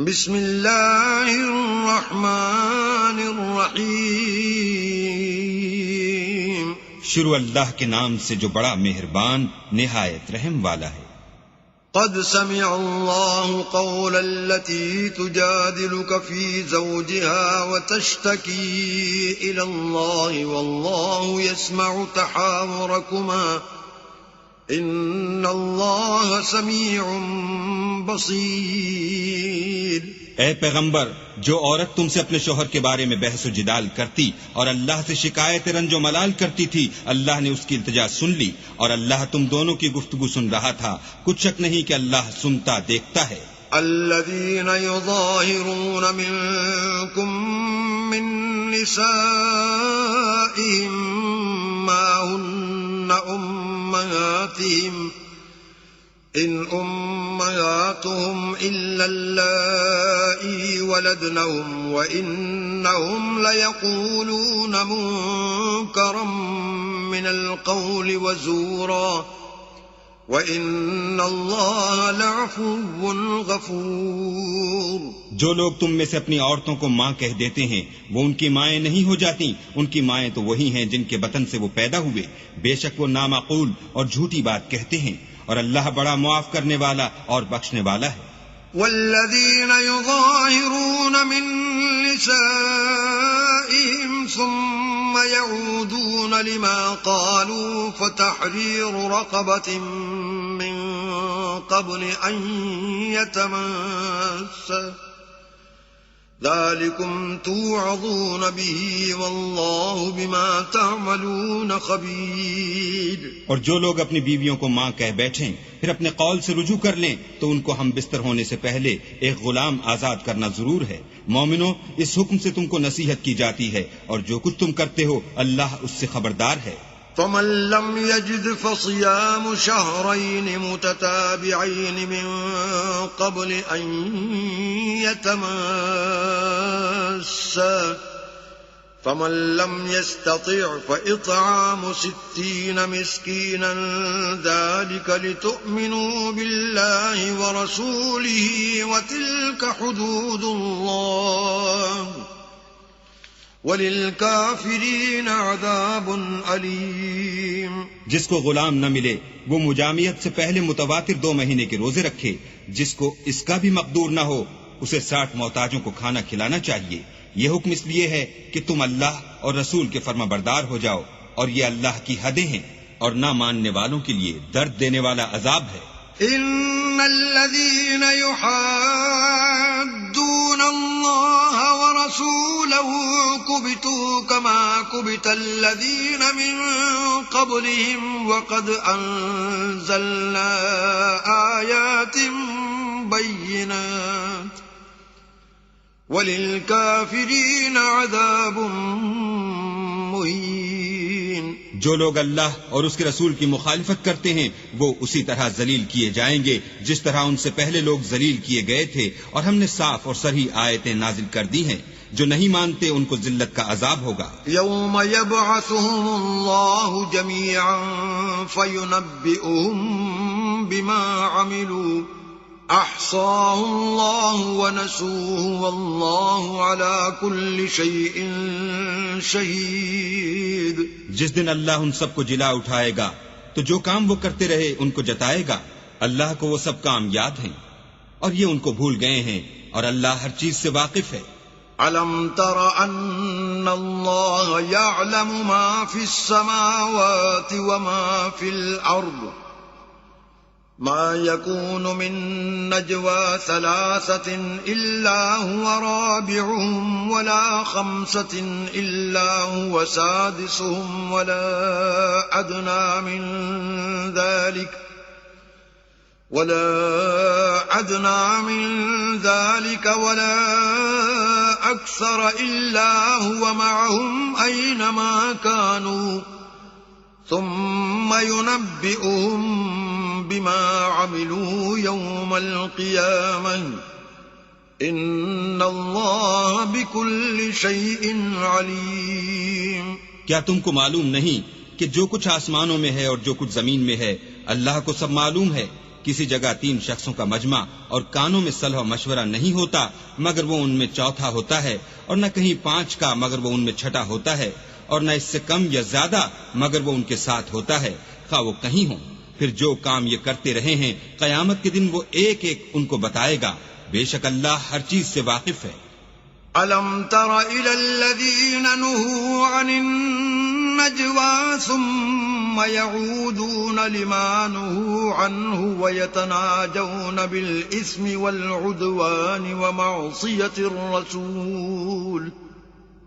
بسم اللہ الرحمن الرحیم، شروع اللہ کے نام سے جو بڑا مہربان نہایت رحم والا ہے۔ قد سمع اللہ قول التي تجادلك في زوجها وتشتكي إلى الله والله يسمع تحاوركما ان اللہ سمیع بصیر۔ اے پیغمبر، جو عورت تم سے اپنے شوہر کے بارے میں بحث و جدال کرتی اور اللہ سے شکایت رنج و ملال کرتی تھی، اللہ نے اس کی التجا سن لی اور اللہ تم دونوں کی گفتگو سن رہا تھا۔ کچھ شک نہیں کہ اللہ سنتا دیکھتا ہے۔ الذين يظاهرون منكم من نسائهم ما هن أمهاتهم إن أمهاتهم إلا اللائي ولدنهم وإنهم ليقولون منكرا من القول وزورا وَإِنَّ اللَّهَ لَعَفُوٌّ غَفُورٌ۔ جو لوگ تم میں سے اپنی عورتوں کو ماں کہہ دیتے ہیں وہ ان کی مائیں نہیں ہو جاتی، ان کی مائیں تو وہی ہیں جن کے بطن سے وہ پیدا ہوئے، بے شک وہ نامعقول اور جھوٹی بات کہتے ہیں، اور اللہ بڑا معاف کرنے والا اور بخشنے والا ہے۔ والذین یظاہرون من نسائهم ثم يعودون لما قالوا فتحرير رقبة من قبل أن يتماسا ذلكم توعظون به والله بما تعملون خبير۔ اور جو لوگ اپنی بیویوں کو ماں کہہ بیٹھیں پھر اپنے قول سے رجوع کر لیں تو ان کو ہم بستر ہونے سے پہلے ایک غلام آزاد کرنا ضرور ہے۔ مومنو، اس حکم سے تم کو نصیحت کی جاتی ہے اور جو کچھ تم کرتے ہو اللہ اس سے خبردار ہے۔ فمن لم يجد فصيام شهرين متتابعين من قبل أن يتماسا فمن لم يستطع فإطعام 60 مسكينا ذلك لتؤمنوا بالله ورسوله وتلك حدود الله وَلِلْكَافِرِينَ عَذَابٌ أَلِيمٌ۔ جس کو غلام نہ ملے وہ مجامعت سے پہلے متواتر 2 مہینے کے روزے رکھے، جس کو اس کا بھی مقدور نہ ہو اسے 60 محتاجوں کو کھانا کھلانا چاہیے۔ یہ حکم اس لیے ہے کہ تم اللہ اور رسول کے فرما بردار ہو جاؤ، اور یہ اللہ کی حدیں ہیں اور نہ ماننے والوں کے لیے درد دینے والا عذاب ہے۔ ان الذين يحادون الله ورسوله كبتوا كما كبت الذين من قبلهم وقد انزلنا آيات بينات وللكافرين عذاب مهين۔ جو لوگ اللہ اور اس کے رسول کی مخالفت کرتے ہیں وہ اسی طرح ذلیل کیے جائیں گے جس طرح ان سے پہلے لوگ ذلیل کیے گئے تھے، اور ہم نے صاف اور صریح آیتیں نازل کر دی ہیں۔ جو نہیں مانتے ان کو ذلت کا عذاب ہوگا۔ یوم یبعثهم اللہ جمیعا فینبئهم بما عملوا احصاه اللہ ونسوه واللہ علی کل شیء شہید۔ جس دن اللہ ان سب کو جلا اٹھائے گا تو جو کام وہ کرتے رہے ان کو جتائے گا، اللہ کو وہ سب کام یاد ہیں اور یہ ان کو بھول گئے ہیں، اور اللہ ہر چیز سے واقف ہے۔ أَلَمْ تَرَ أَنَّ اللَّهَ يَعْلَمُ مَا فِي السَّمَاوَاتِ وَمَا فِي الْأَرْضِ مَا يَكُونُ مِن نَّجْوَى 3 إِلَّا هُوَ رَابِعُهُمْ وَلَا 5 إِلَّا هُوَ سَادِسُهُمْ وَلَا أَدْنَى مِن ذلك ولا أكثر إلا هو معهم أينما كانوا ثم ينبئهم بما عملوا يوم القيامة إن الله بكل شيء عليم۔ کیا تم کو معلوم نہیں کہ جو کچھ آسمانوں میں ہے اور جو کچھ زمین میں ہے اللہ کو سب معلوم ہے، کسی جگہ 3 شخصوں کا مجمع اور کانوں میں صلح و مشورہ نہیں ہوتا مگر وہ ان میں چوتھا ہوتا ہے، اور نہ کہیں 5 کا مگر وہ ان میں چھٹا ہوتا ہے، اور نہ اس سے کم یا زیادہ مگر وہ ان کے ساتھ ہوتا ہے، خواہ وہ کہیں ہوں۔ پھر جو کام یہ کرتے رہے ہیں قیامت کے دن وہ ایک ایک ان کو بتائے گا، بے شک اللہ ہر چیز سے واقف ہے۔ أَلَمْ تَرَ إِلَى الَّذِينَ نُهُوا عَنِ النَّجْوَى ثُمَّ يَعُودُونَ لِمَا نُهُوا عَنْهُ وَيَتَنَاجَوْنَ بِالْإِثْمِ وَالْعُدْوَانِ وَمَعْصِيَةِ الرَّسُولِ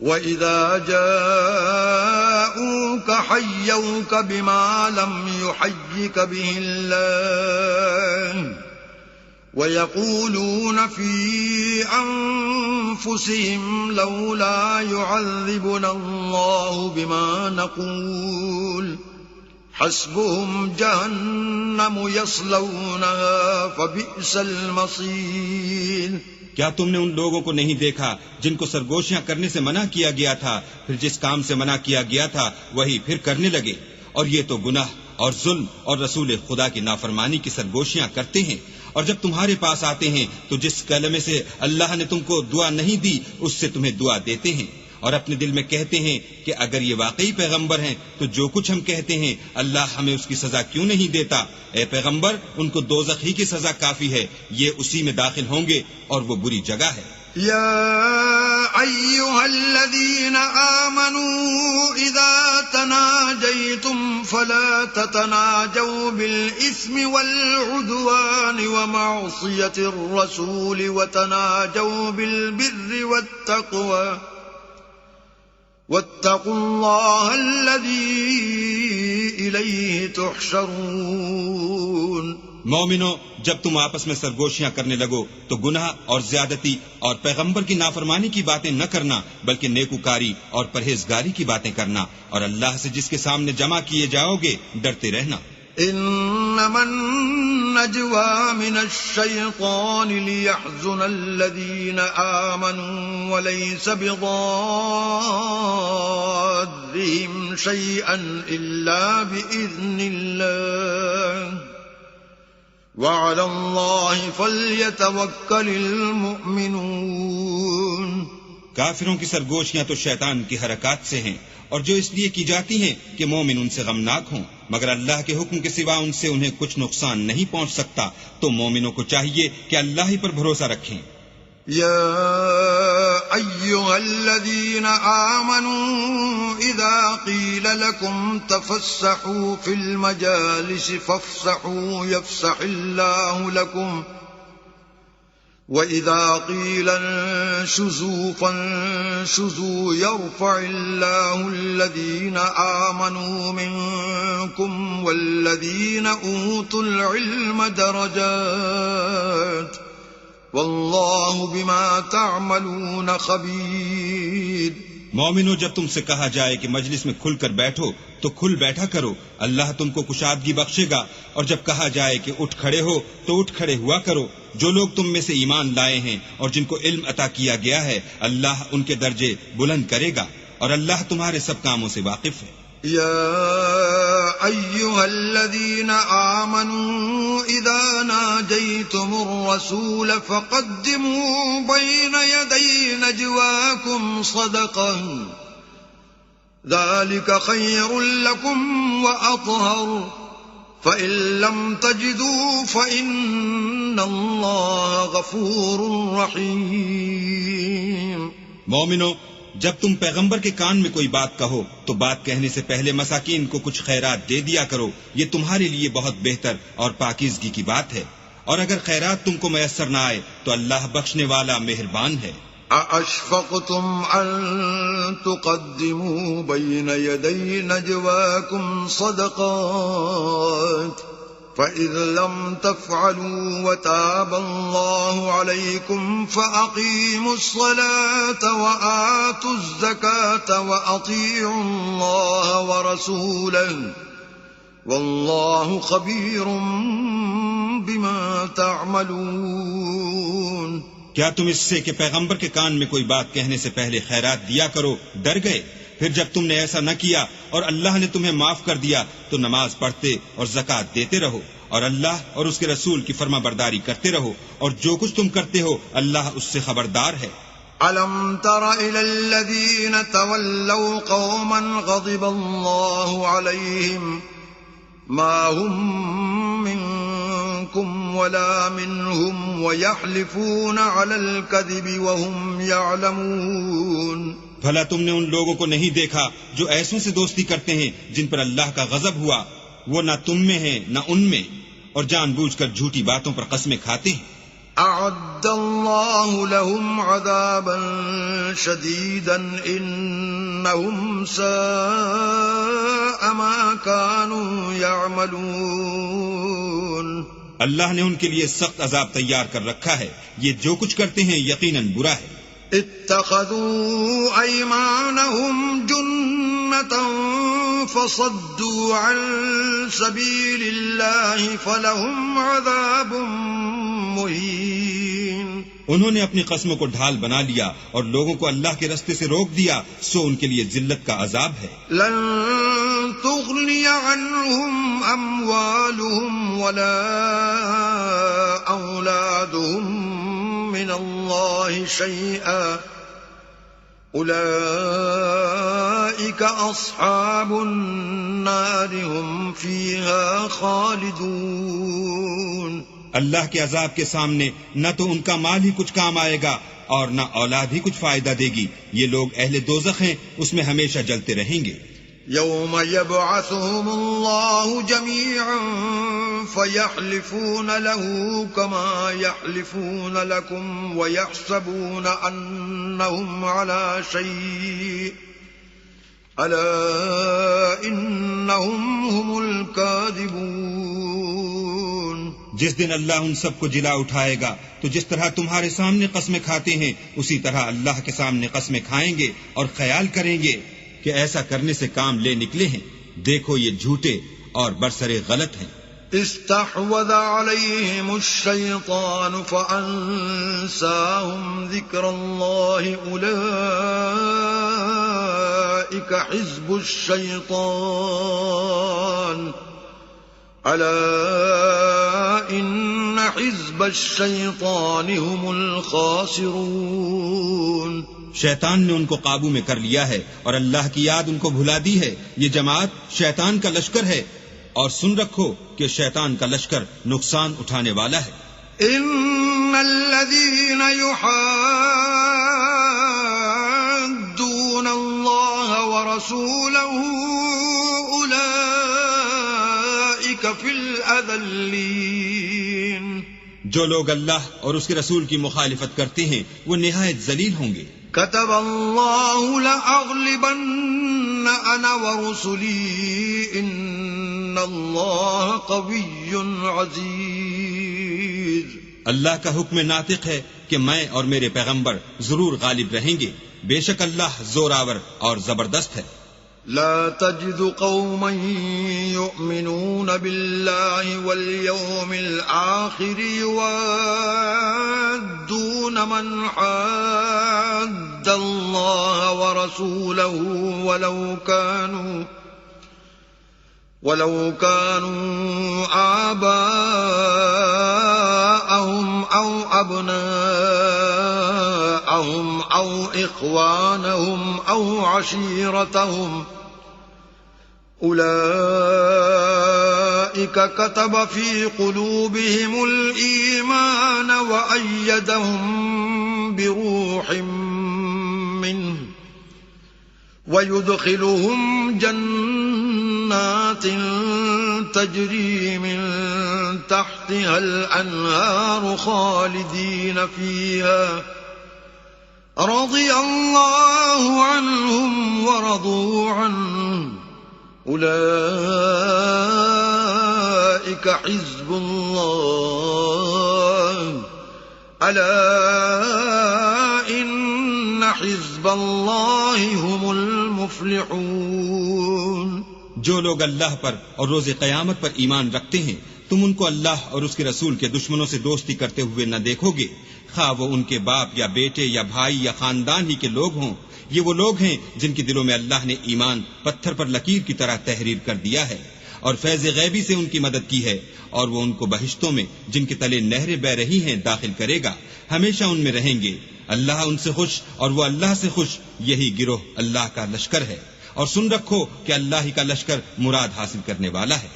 وَإِذَا جَاءُوكَ حَيَّوْكَ بِمَا لَمْ يُحَيِّكَ بِهِ اللَّهُ وَيَقُولُونَ فِي أَنفُسِهِمْ لَوْلَا يُعَذِّبُنَا اللَّهُ بِمَا نَقُولُ حَسْبُهُمْ جَهَنَّمُ يَصْلَوْنَهَا فَبِئْسَ الْمَصِيرُ۔ کیا تم نے ان لوگوں کو نہیں دیکھا جن کو سرگوشیاں کرنے سے منع کیا گیا تھا، پھر جس کام سے منع کیا گیا تھا وہی پھر کرنے لگے، اور یہ تو گناہ اور ظلم اور رسول خدا کی نافرمانی کی سرگوشیاں کرتے ہیں، اور جب تمہارے پاس آتے ہیں تو جس کلمے سے اللہ نے تم کو دعا نہیں دی اس سے تمہیں دعا دیتے ہیں، اور اپنے دل میں کہتے ہیں کہ اگر یہ واقعی پیغمبر ہیں تو جو کچھ ہم کہتے ہیں اللہ ہمیں اس کی سزا کیوں نہیں دیتا؟ اے پیغمبر، ان کو دوزخ ہی کی سزا کافی ہے، یہ اسی میں داخل ہوں گے اور وہ بری جگہ ہے۔ يا أيها الذين آمنوا إذا تناجيتم فلا تتناجوا بالإثم والعدوان ومعصية الرسول وتناجوا بالبر والتقوى واتقوا الله الذي إليه تحشرون۔ مومنو، جب تم آپس میں سرگوشیاں کرنے لگو تو گناہ اور زیادتی اور پیغمبر کی نافرمانی کی باتیں نہ کرنا بلکہ نیکوکاری اور پرہیزگاری کی باتیں کرنا، اور اللہ سے جس کے سامنے جمع کیے جاؤ گے ڈرتے رہنا۔ انما النجوى من الشيطان ليحزن الذين آمنوا وليس بضارهم شيئا إلا بإذن الله وعلى الله فليتوكل المؤمنون۔ کافروں کی سرگوشیاں تو شیطان کی حرکات سے ہیں، اور جو اس لیے کی جاتی ہیں کہ مومن ان سے غمناک ہوں، مگر اللہ کے حکم کے سوا ان سے انہیں کچھ نقصان نہیں پہنچ سکتا، تو مومنوں کو چاہیے کہ اللہ ہی پر بھروسہ رکھیں۔ يا أيها الذين آمنوا إذا قيل لكم تفسحوا في المجالس فافسحوا يفسح الله لكم وإذا قيل انشزوا فانشزوا يرفع الله الذين آمنوا منكم والذين أوتوا العلم درجات واللہ بما تعملون خبیر۔ مومنو، جب تم سے کہا جائے کہ مجلس میں کھل کر بیٹھو تو کھل بیٹھا کرو، اللہ تم کو کشادگی بخشے گا، اور جب کہا جائے کہ اٹھ کھڑے ہو تو اٹھ کھڑے ہوا کرو۔ جو لوگ تم میں سے ایمان لائے ہیں اور جن کو علم عطا کیا گیا ہے اللہ ان کے درجے بلند کرے گا، اور اللہ تمہارے سب کاموں سے واقف ہے۔ يا أيها الذين آمنوا إذا ناجيتم الرسول فقدموا بين يدي نجواكم صدقة ذلك خير لكم وأطهر فإن لم تجدوا فإن الله غفور رحيم۔ مومنو، جب تم پیغمبر کے کان میں کوئی بات کہو تو بات کہنے سے پہلے مساکین کو کچھ خیرات دے دیا کرو، یہ تمہارے لیے بہت بہتر اور پاکیزگی کی بات ہے، اور اگر خیرات تم کو میسر نہ آئے تو اللہ بخشنے والا مہربان ہے۔ أَأَشْفَقْتُمْ أَن تُقَدِّمُوا بَيْنَ يَدَيْ نَجْوَاكُمْ صَدَقَاتٍ فَإِذْ لَمْ تَفْعَلُوا وَتَابَ اللَّهُ عَلَيْكُمْ فَأَقِيمُوا الصَّلَاةَ وَآتُوا الزَّكَاةَ وَأَطِيعُوا اللَّهَ وَرَسُولَهُ وَاللَّهُ خَبِيرٌ بِمَا تَعْمَلُونَ۔ کیا تم اس سے کہ پیغمبر کے کان میں کوئی بات کہنے سے پہلے خیرات دیا کرو ڈر گئے؟ پھر جب تم نے ایسا نہ کیا اور اللہ نے تمہیں معاف کر دیا تو نماز پڑھتے اور زکوٰۃ دیتے رہو، اور اللہ اور اس کے رسول کی فرما برداری کرتے رہو، اور جو کچھ تم کرتے ہو اللہ اس سے خبردار ہے۔ أَلَمْ تَرَ إِلَى الَّذِينَ تَوَلَّوْا قَوْمًا غَضِبَ اللَّهُ عَلَيْهِمْ مَا هُمْ مِنْكُمْ وَلَا مِنْهُمْ وَيَحْلِفُونَ عَلَى الْكَذِبِ وَهُمْ يَعْلَمُونَ۔ بھلا تم نے ان لوگوں کو نہیں دیکھا جو ایسوں سے دوستی کرتے ہیں جن پر اللہ کا غضب ہوا، وہ نہ تم میں ہیں نہ ان میں، اور جان بوجھ کر جھوٹی باتوں پر قسمیں کھاتے ہیں۔ أعد الله لهم عذابا شديدا إنهم ساء ما كانوا يعملون۔ اللہ نے ان کے لیے سخت عذاب تیار کر رکھا ہے، یہ جو کچھ کرتے ہیں یقیناً برا ہے۔ اتخذوا أيمانهم جنة فصدوا عن سبيل الله فلهم عذاب مہین۔ انہوں نے اپنی قسموں کو ڈھال بنا لیا اور لوگوں کو اللہ کے رستے سے روک دیا، سو ان کے لیے ذلت کا عذاب ہے۔ لن تغنی عنہم اموالہم ولا اولادہم من اللہ شیئا اولئک اصحاب النار ہم فیہا خالدون۔ اللہ کے عذاب کے سامنے نہ تو ان کا مال ہی کچھ کام آئے گا اور نہ اولاد ہی کچھ فائدہ دے گی، یہ لوگ اہل دوزخ ہیں، اس میں ہمیشہ جلتے رہیں گے۔ یوم یبعثہم اللہ جمیعا فیحلفون له کما یحلفون لکم ویحسبون انہم علی شیء الا انہم هم الکاذبون۔ جس دن اللہ ان سب کو جلا اٹھائے گا تو جس طرح تمہارے سامنے قسمیں کھاتے ہیں اسی طرح اللہ کے سامنے قسمیں کھائیں گے اور خیال کریں گے کہ ایسا کرنے سے کام لے نکلے ہیں، دیکھو یہ جھوٹے اور برسرے غلط ہیں۔ استحوذ علیہم الشیطان فانساہم ذکر اللہ اولئک حزب الشیطان الا ان حزب الشیطان هم الخاسرون۔ شیطان نے ان کو قابو میں کر لیا ہے اور اللہ کی یاد ان کو بھلا دی ہے، یہ جماعت شیطان کا لشکر ہے، اور سن رکھو کہ شیطان کا لشکر نقصان اٹھانے والا ہے۔ ان الذين يحادون الله ورسوله اولئك في الاذلين۔ جو لوگ اللہ اور اس کے رسول کی مخالفت کرتے ہیں وہ نہایت ذلیل ہوں گے۔ كتب الله لأغلبن أنا ورسلي إن الله قوي عزيز۔ اللہ کا حکم ناطق ہے کہ میں اور میرے پیغمبر ضرور غالب رہیں گے، بے شک اللہ زوراور اور زبردست ہے۔ لا تجد قوما يؤمنون بالله واليوم الآخر يوادون من حاد الله ورسوله ولو كانوا آباءهم أو أبناءهم أو إخوانهم أو عشيرتهم أولئك كتب في قلوبهم الإيمان وأيدهم بروح منه ويدخلهم جنات تجري من تحتها الأنهار خالدين فيها رضي الله عنهم ورضوا عنه أولئك حزب الله ألا إن حزب الله هم المفلحون۔ جو لوگ اللہ پر اور روز قیامت پر ایمان رکھتے ہیں تم ان کو اللہ اور اس کے رسول کے دشمنوں سے دوستی کرتے ہوئے نہ دیکھو گے، خواہ وہ ان کے باپ یا بیٹے یا بھائی یا خاندان ہی کے لوگ ہوں، یہ وہ لوگ ہیں جن کے دلوں میں اللہ نے ایمان پتھر پر لکیر کی طرح تحریر کر دیا ہے، اور فیض غیبی سے ان کی مدد کی ہے، اور وہ ان کو بہشتوں میں جن کے تلے نہریں بہ رہی ہیں داخل کرے گا، ہمیشہ ان میں رہیں گے۔ اللہ ان سے خوش اور وہ اللہ سے خوش، یہی گروہ اللہ کا لشکر ہے۔ اور سن رکھو کہ اللہ ہی کا لشکر مراد حاصل کرنے والا ہے۔